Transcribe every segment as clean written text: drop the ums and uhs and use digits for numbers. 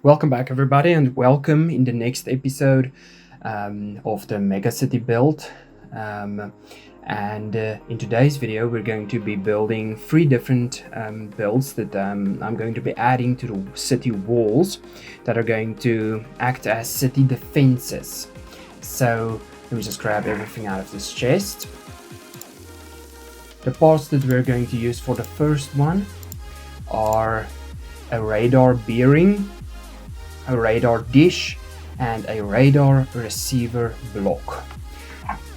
Welcome back, everybody, and welcome in the next episode of the Mega City build. In today's video, we're going to be building three different builds that I'm going to be adding to the city walls that are going to act as city defenses. So let me just grab everything out of this chest. The parts that we're going to use for the first one are a radar bearing, a radar dish, and a radar receiver block.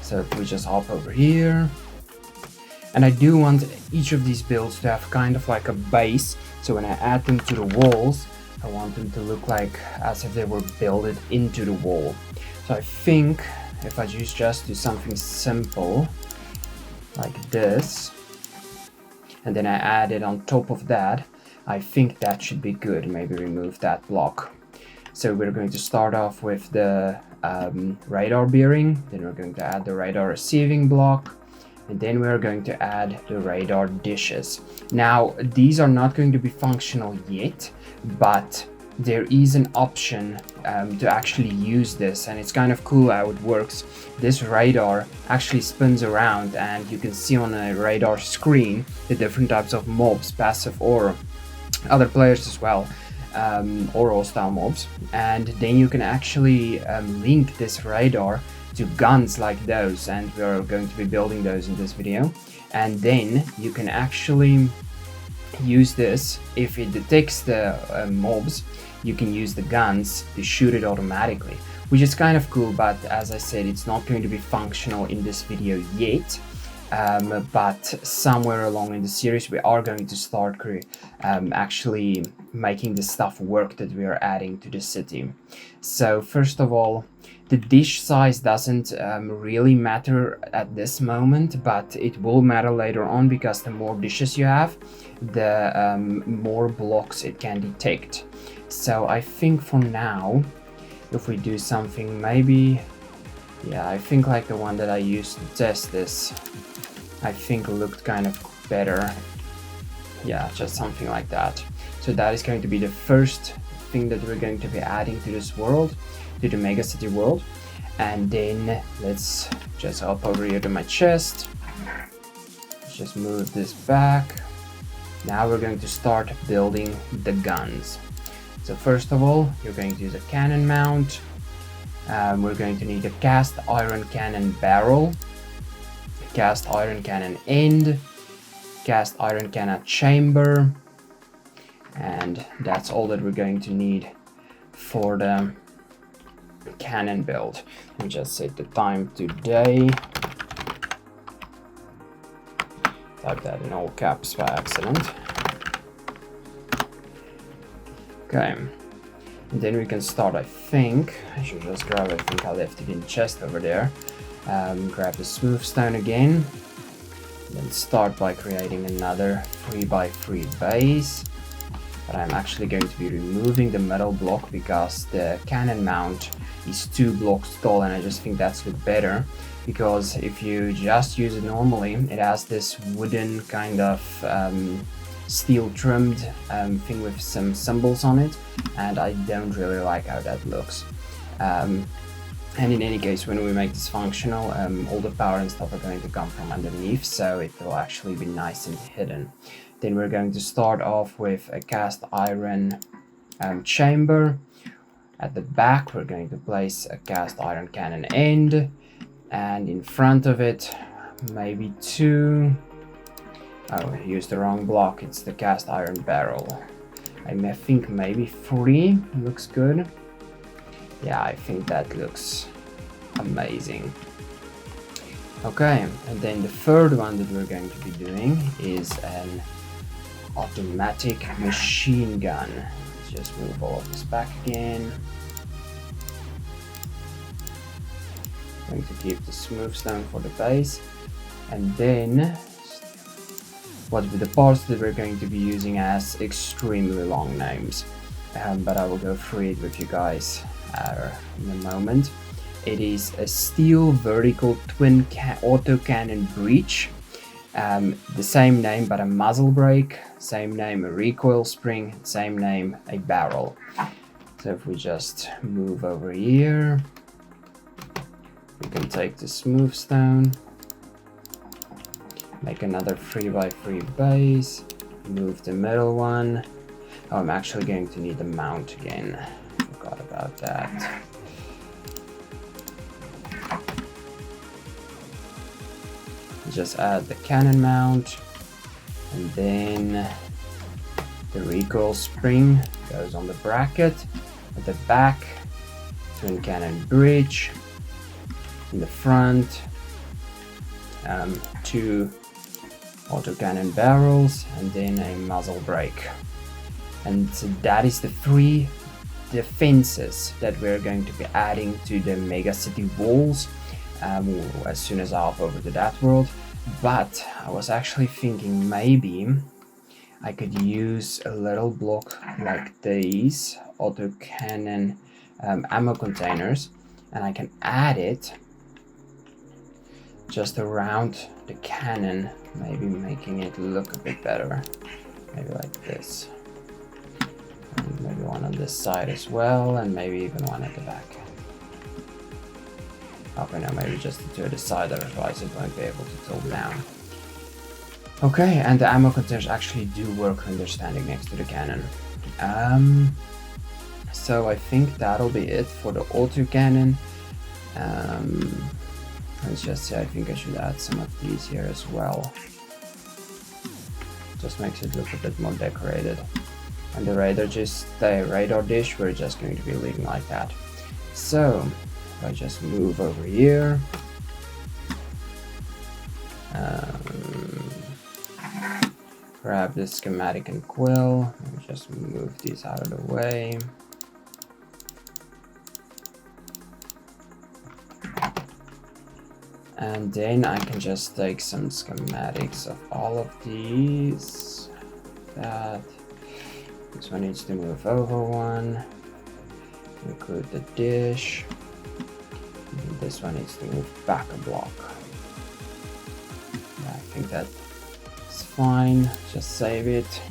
So if we just hop over here, and I do want each of these builds to have kind of like a base, so when I add them to the walls, I want them to look like as if they were built into the wall. So I think if I just do something simple like this, and then I add it on top of that, I think that should be good. Maybe remove that block. So we're going to start off with the radar bearing, then we're going to add the radar receiving block, and then we're going to add the radar dishes. Now, these are not going to be functional yet, but there is an option to actually use this, and it's kind of cool how it works. This radar actually spins around, and you can see on a radar screen the different types of mobs, passive or other players as well. Or hostile mobs, and then you can actually link this radar to guns like those, and we are going to be building those in this video. And then you can actually use this. If it detects the mobs, you can use the guns to shoot it automatically, which is kind of cool, but as I said, it's not going to be functional in this video yet. But somewhere along in the series we are going to start actually making the stuff work that we are adding to the city. So first of all, the dish size doesn't really matter at this moment, but it will matter later on, because the more dishes you have, the more blocks it can detect. So I think for now, if we do something maybe, yeah, I think like the one that I used to test this, I think looked kind of better. Yeah, just something like that. So that is going to be the first thing that we're going to be adding to this world, to the Mega City world. And then let's just hop over here to my chest. Let's just move this back. Now we're going to start building the guns. So first of all, you're going to use a cannon mount. We're going to need a cast iron cannon barrel, cast iron cannon end, cast iron cannon chamber, and that's all that we're going to need for the cannon build. Let me just set the time today. Type that in all caps by accident. Okay, and then we can start. I think I should just grab, I think I left it in the chest over there. Grab the smooth stone again, then start by creating another 3x3 base. But I'm actually going to be removing the metal block because the cannon mount is 2 blocks tall, and I just think that's look better, because if you just use it normally, it has this wooden kind of steel trimmed thing with some symbols on it, and I don't really like how that looks. And in any case, when we make this functional, all the power and stuff are going to come from underneath, so it will actually be nice and hidden. Then we're going to start off with a cast iron chamber. At the back, we're going to place a cast iron cannon end, and in front of it, maybe 2. Oh, I used the wrong block. It's the cast iron barrel. I think maybe 3 looks good. Yeah, I think that looks amazing. Okay, and then the third one that we're going to be doing is an automatic machine gun. Let's just move all of this back again. Going to keep the smooth stone for the base, and then what with the parts that we're going to be using as extremely long names, but I will go through it with you guys in a moment. It is a steel vertical twin autocannon breech, the same name but a muzzle brake, same name a recoil spring, same name a barrel. So if we just move over here, we can take the smooth stone, make another 3x3 base, move the middle one. Oh, I'm actually going to need a mount again. Forgot about that. Just add the cannon mount, and then the recoil spring goes on the bracket at the back, twin cannon bridge in the front, 2 autocannon barrels, and then a muzzle brake. And so that is the 3 defenses that we're going to be adding to the mega city walls as soon as I hop over to that world. But I was actually thinking maybe I could use a little block like these autocannon ammo containers, and I can add it just around the cannon, maybe making it look a bit better, maybe like this, and maybe one on this side as well, and maybe even one at the back. Okay, no, maybe just the 2 at the side, otherwise it won't be able to tilt down. Okay, and the ammo containers actually do work when they're standing next to the cannon. So I think that'll be it for the autocannon. Let's just say I think I should add some of these here as well. Just makes it look a bit more decorated. And the radar dish, we're just going to be leaving like that. So if I just move over here, grab the schematic and quill, and just move these out of the way. And then I can just take some schematics of all of these. This one needs to move over one. Include the dish. And this one needs to move back a block. Yeah, I think that's fine. Just save it.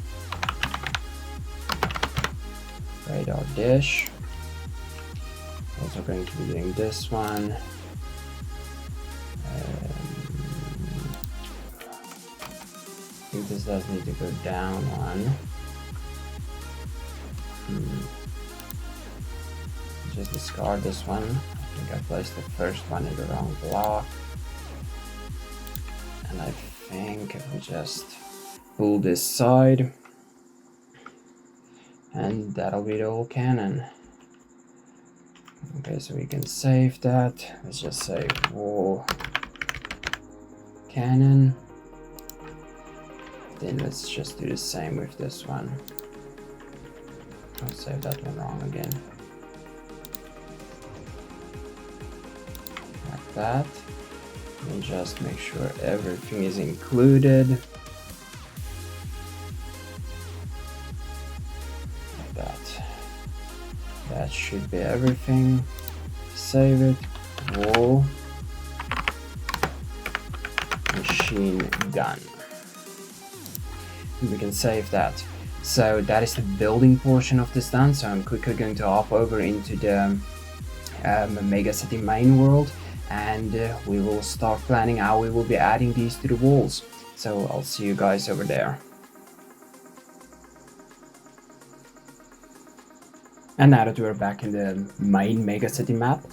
Radar dish. Also going to be doing this one. I think this does need to go down one. Just discard this one. I think I placed the first one in the wrong block. And I think if we just pull this side, and that'll be the whole cannon. Okay, so we can save that. Let's just say wall cannon. Then let's just do the same with this one. I'll save that one wrong again. Like that. And just make sure everything is included. Like that. That should be everything. Save it. Wall. Machine gun. We can save that. So that is the building portion of this done. So I'm quickly going to hop over into the Mega City main world, and we will start planning how we will be adding these to the walls. So I'll see you guys over there. And now that we're back in the main Mega City map,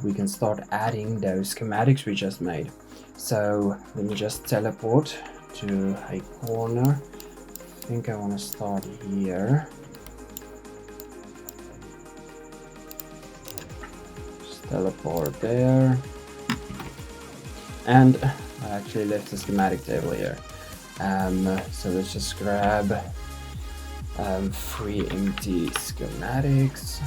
we can start adding those schematics we just made. So let me just teleport to a corner. I think I want to start here. Just teleport there. And I actually left the schematic table here. So let's just grab 3 empty schematics.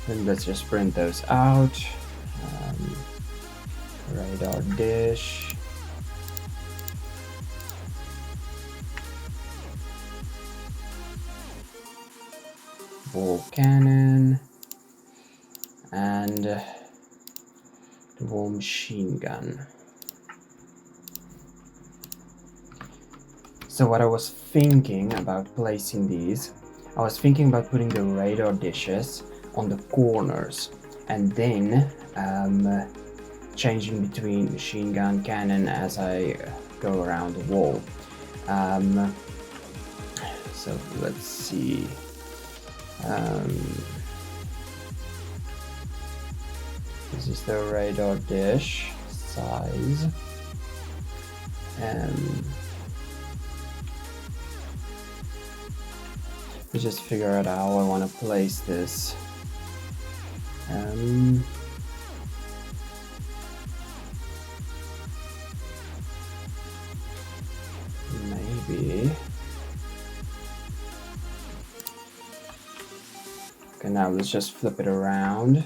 And let's just print those out. Radar dish. Ball cannon. And the wall machine gun. So what I was thinking about placing these, I was thinking about putting the radar dishes on the corners and then changing between machine gun, cannon as I go around the wall. So let's see. This is the radar dish size. To just figure out how I want to place this. Maybe. Okay, now let's just flip it around.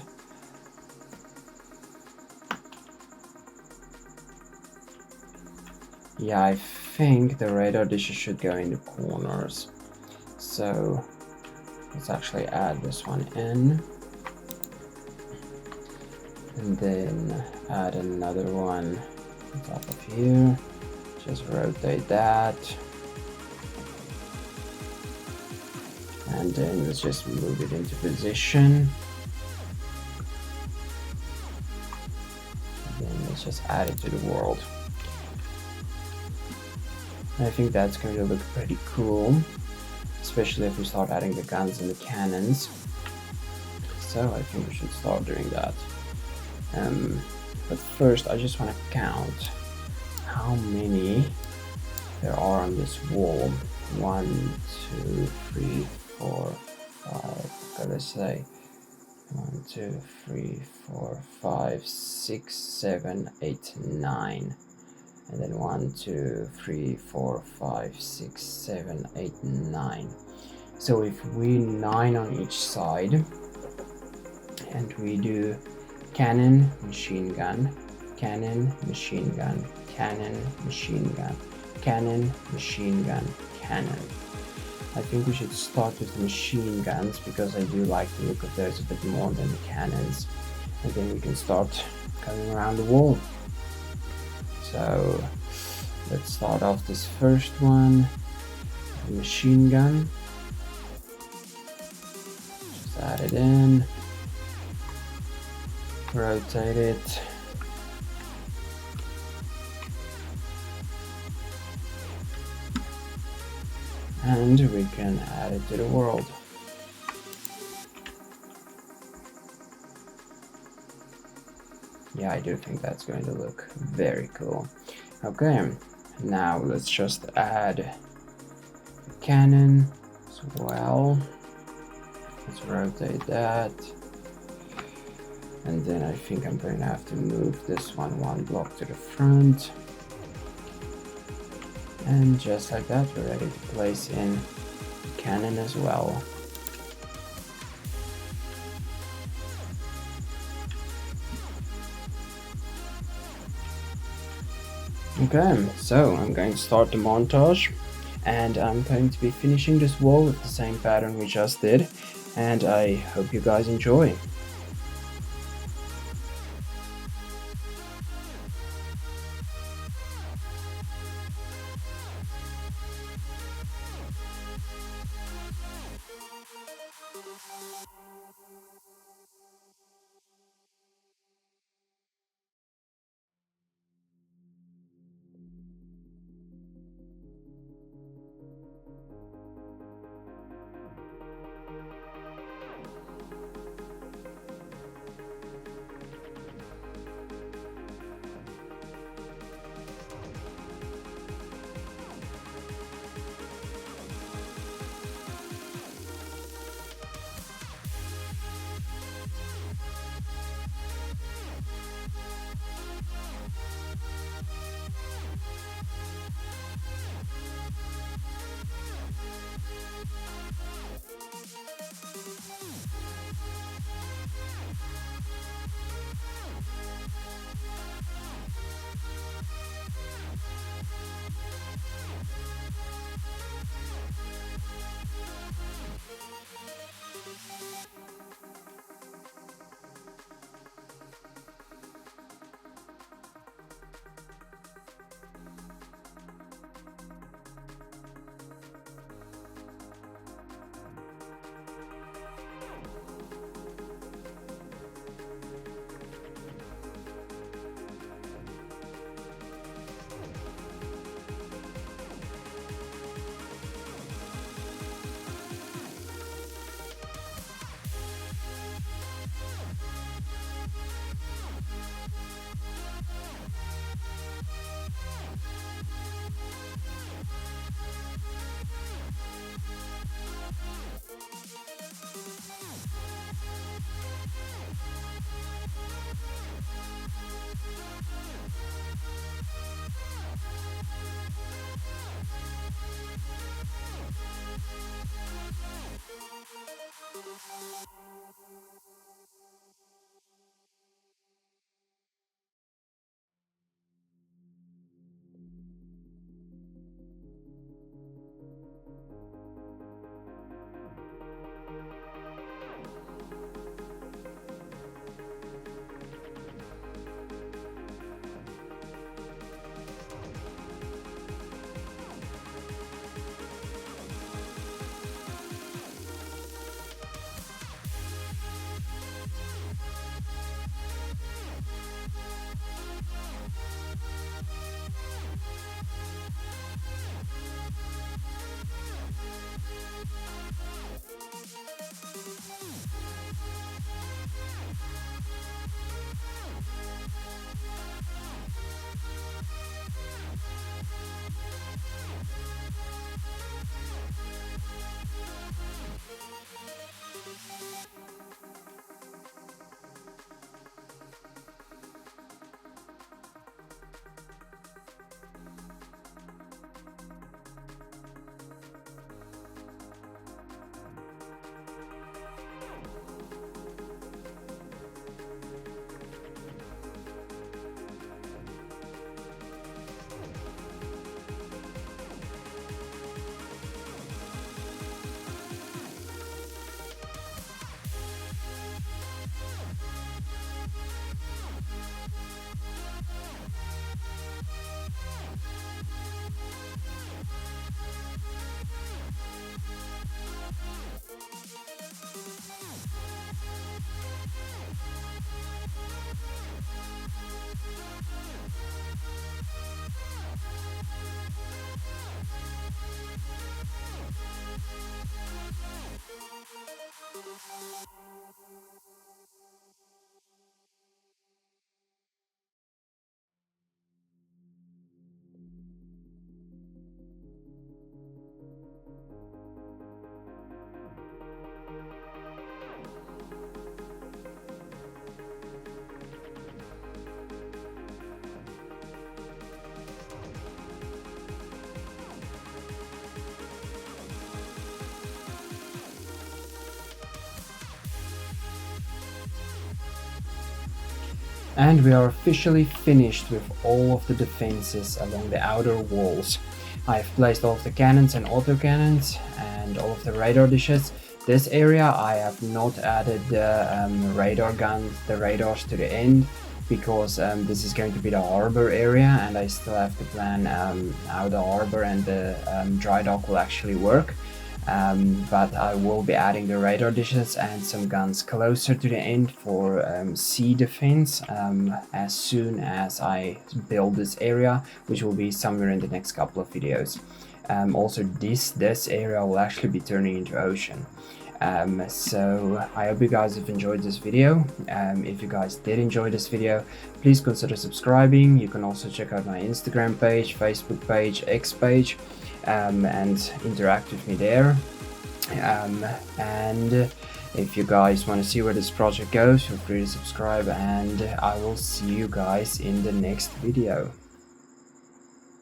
Yeah, I think the radar dishes should go in the corners. So let's actually add this one in. And then add another one on top of here. Just rotate that. And then let's just move it into position. And then let's just add it to the world. And I think that's going to look pretty cool, especially if we start adding the guns and the cannons. So I think we should start doing that. But first I just want to count how many there are on this wall. 1, 2, 3, 4, 5. Okay, let's say 1, 2, 3, 4, 5, 6, 7, 8, 9. And then 1, 2, 3, 4, 5, 6, 7, 8, 9. So if we 9 on each side, and we do cannon, machine gun, cannon, machine gun, cannon, machine gun, cannon, machine gun, cannon. I think we should start with the machine guns because I do like the look of those a bit more than the cannons. And then we can start coming around the wall. So let's start off this first one, the machine gun. Just add it in, rotate it. And we can add it to the world. Yeah, I do think that's going to look very cool. Okay, now let's just add the cannon as well. Let's rotate that. And then I think I'm going to have to move this one block to the front. And just like that, we're ready to place in the cannon as well. Okay, so I'm going to start the montage, and I'm going to be finishing this wall with the same pattern we just did, and I hope you guys enjoy. And we are officially finished with all of the defenses along the outer walls. I've placed all of the cannons and autocannons and all of the radar dishes. This area I have not added the radar guns, the radars to the end, because this is going to be the harbor area and I still have to plan how the harbor and the dry dock will actually work. But I will be adding the radar dishes and some guns closer to the end for sea defense as soon as I build this area, which will be somewhere in the next couple of videos. Also this area will actually be turning into ocean. So I hope you guys have enjoyed this video. If you guys did enjoy this video, please consider subscribing. You can also check out my Instagram page, Facebook page, X page, and interact with me there. And if you guys want to see where this project goes, feel free to subscribe, and I will see you guys in the next video.